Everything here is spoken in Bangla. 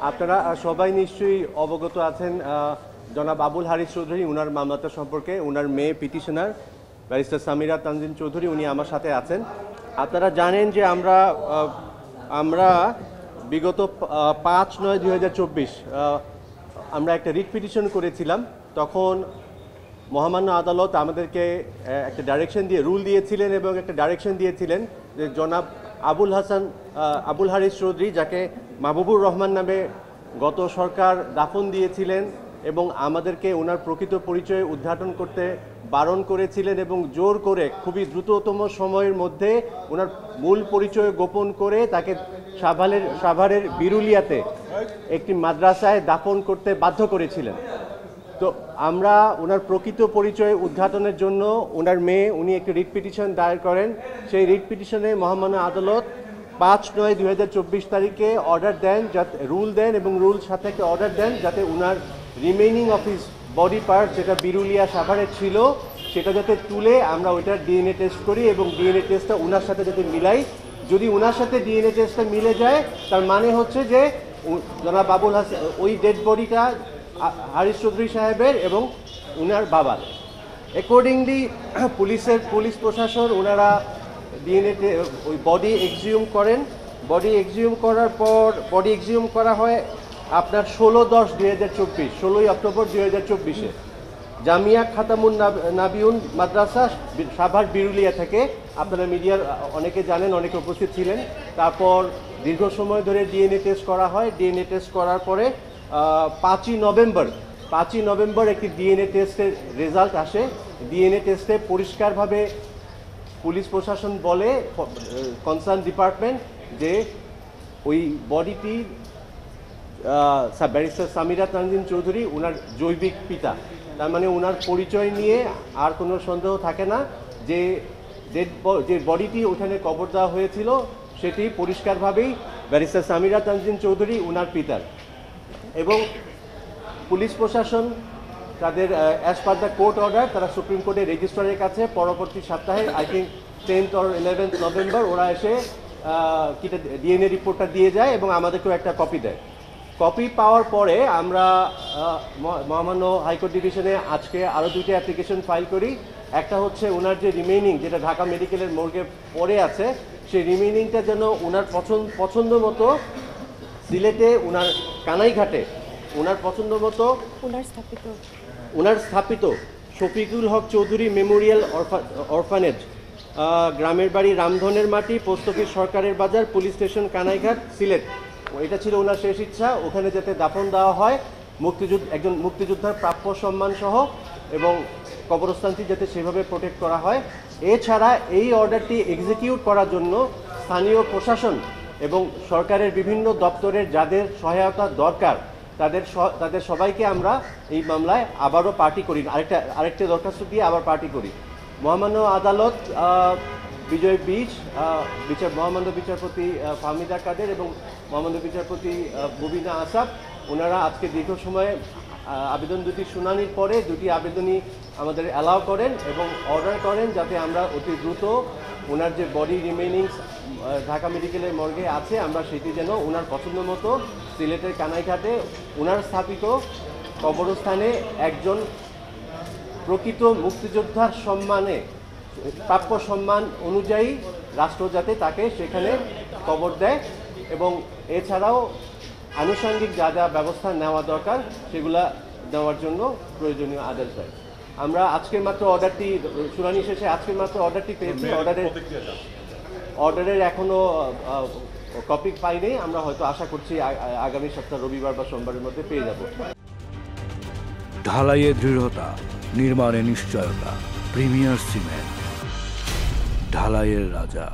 আপনারা সবাই নিশ্চয়ই অবগত আছেন জনাব আবুল হারিস চৌধুরী উনার মামলাটা সম্পর্কে। উনার মেয়ে পিটিশনার ব্যারিস্টার সামিরা তানজিন চৌধুরী উনি আমার সাথে আছেন। আপনারা জানেন যে আমরা বিগত 5/9/2024 আমরা একটা রিট পিটিশন করেছিলাম। তখন মহামান্য আদালত আমাদেরকে একটা ডাইরেকশন দিয়ে রুল দিয়েছিলেন এবং একটা ডাইরেকশন দিয়েছিলেন যে জনাব আবুল হারিস চৌধুরী, যাকে মাহবুবুর রহমান নামে গত সরকার দাফন দিয়েছিলেন এবং আমাদেরকে ওনার প্রকৃত পরিচয় উদ্ঘাটন করতে বারণ করেছিলেন এবং জোর করে খুবই দ্রুততম সময়ের মধ্যে ওনার মূল পরিচয় গোপন করে তাকে সাভারের বিরুলিয়াতে একটি মাদ্রাসায় দাফন করতে বাধ্য করেছিলেন। তো আমরা ওনার প্রকৃত পরিচয় উদ্ঘাটনের জন্য ওনার মেয়ে উনি একটি রিট পিটিশন দায়ের করেন। সেই রিট পিটিশনে মহামান্য আদালত 5/9/2024 তারিখে অর্ডার দেন, যাতে রুল দেন এবং রুল সাথে একটা অর্ডার দেন যাতে ওনার remaining of his body part যেটা বিরুলিয়া সাভারে ছিল সেটা যাতে তুলে আমরা ওইটার ডিএনএ টেস্ট করি এবং ডিএনএ টেস্টটা ওনার সাথে যাতে মিলাই। যদি ওনার সাথে ডিএনএ টেস্টটা মিলে যায় তার মানে হচ্ছে যে জনাব আবুল হাসান ওই ডেড বডিটা হারিস চৌধুরী সাহেবের এবং উনার বাবার। অ্যাকর্ডিংলি পুলিশ প্রশাসন ওনারা ডিএনএ ওই বডি এক্সিউম করেন। বডি এক্সিউম করার পর বডি এক্সিউম করা হয় আপনার 16/10/2024 16ই অক্টোবর 2024-এ জামিয়া খাতামুন নাবিউন মাদ্রাসা সাভার বিরুলিয়া থেকে। আপনারা মিডিয়ার অনেকে জানেন, অনেকে উপস্থিত ছিলেন। তারপর দীর্ঘ সময় ধরে ডিএনএ টেস্ট করা হয়। ডিএনএ টেস্ট করার পরে 5ই নভেম্বর একটি ডিএনএ টেস্টের রেজাল্ট আসে। ডিএনএ টেস্টে পরিষ্কারভাবে পুলিশ প্রশাসন বলে, কনসার্ন ডিপার্টমেন্ট, যে ওই বডিটি ব্যারিস্টার সামিরা তানজিন চৌধুরী ওনার জৈবিক পিতা। তার মানে ওনার পরিচয় নিয়ে আর কোনো সন্দেহ থাকে না যে যে বডিটি ওখানে কবর দেওয়া হয়েছিল সেটি পরিষ্কারভাবেই ব্যারিস্টার সামিরা তানজিন চৌধুরী ওনার পিতার। এবং পুলিশ প্রশাসন তাদের as per the court order তারা সুপ্রিম কোর্টের রেজিস্ট্রারের কাছে পরবর্তী সপ্তাহে I think 10th or 11th November ওরা এসে ডিএনএ রিপোর্টটা দিয়ে যায় এবং আমাদেরকেও একটা কপি দেয়। কপি পাওয়ার পরে আমরা মহামান্য হাইকোর্ট ডিভিশনে আজকে আরও 2টি অ্যাপ্লিকেশন ফাইল করি। একটা হচ্ছে ওনার যে রিমেইনিং যেটা ঢাকা মেডিকেলের মর্গে পড়ে আছে সেই রিমেইনিংটা যেন ওনার পছন্দ মতো সিলেটে ওনার কানাইঘাটে ওনার পছন্দ মতো ওনার স্থাপিত শফিকুল হক চৌধুরী মেমোরিয়াল অরফানেজ, গ্রামের বাড়ি রামধনের মাটি, পোস্ট অফিস সরকারের বাজার, পুলিশ স্টেশন কানাইঘাট, সিলেট। এটা ছিল ওনার শেষ ইচ্ছা, ওখানে যাতে দাফন দেওয়া হয় একজন মুক্তিযোদ্ধার প্রাপ্য সম্মান সহ এবং কবরস্থানটি যাতে সেভাবে প্রোটেক্ট করা হয়। এছাড়া এই অর্ডারটি এক্সিকিউট করার জন্য স্থানীয় প্রশাসন এবং সরকারের বিভিন্ন দপ্তরের যাদের সহায়তা দরকার তাদের সবাইকে আমরা এই মামলায় আবারও পার্টি করি, আরেকটা দরখাস্ত দিয়ে আবার পার্টি করি। মহামান্য আদালত বিজয় বীজ মহামান্য বিচারপতি ফাহমিদা কাদের এবং মহামান্য বিচারপতি মুবিনা আসাফ ওনারা আজকে দীর্ঘ সময়ে আবেদন দুটি শুনানির পরে দুটি আবেদনই আমাদের অ্যালাউ করেন এবং অর্ডার করেন যাতে আমরা অতি দ্রুত ওনার যে বডি রিমেইনিংস ঢাকা মেডিকেলের মর্গে আছে আমরা সেটি যেন ওনার পছন্দ মতো সিলেটের কানাইঘাটে ওনার স্থাপিত কবরস্থানে একজন প্রকৃত মুক্তিযোদ্ধার সম্মানে প্রাপ্য সম্মান অনুযায়ী রাষ্ট্র যাতে তাকে সেখানে কবর দেয় এবং এছাড়াও আনুষঙ্গিক যা যা ব্যবস্থা নেওয়া দরকার সেগুলা দেওয়ার জন্য প্রয়োজনীয় আদেশ দেয়। আমরা আজকের মাত্র অর্ডারটি শুনানি শেষে আজকের মাত্র অর্ডারটি পেয়েছি। অর্ডারের এখনো কপি পাইনি, আমরা হয়তো আশা করছি আগামী সপ্তাহ রবিবার বা সোমবারের মধ্যে পেয়ে যাব। ঢালাইয়ে দৃঢ়তা, নির্মাণে নিশ্চয়তা, প্রিমিয়ার সিমেন্ট, ঢালাইয়ের রাজা।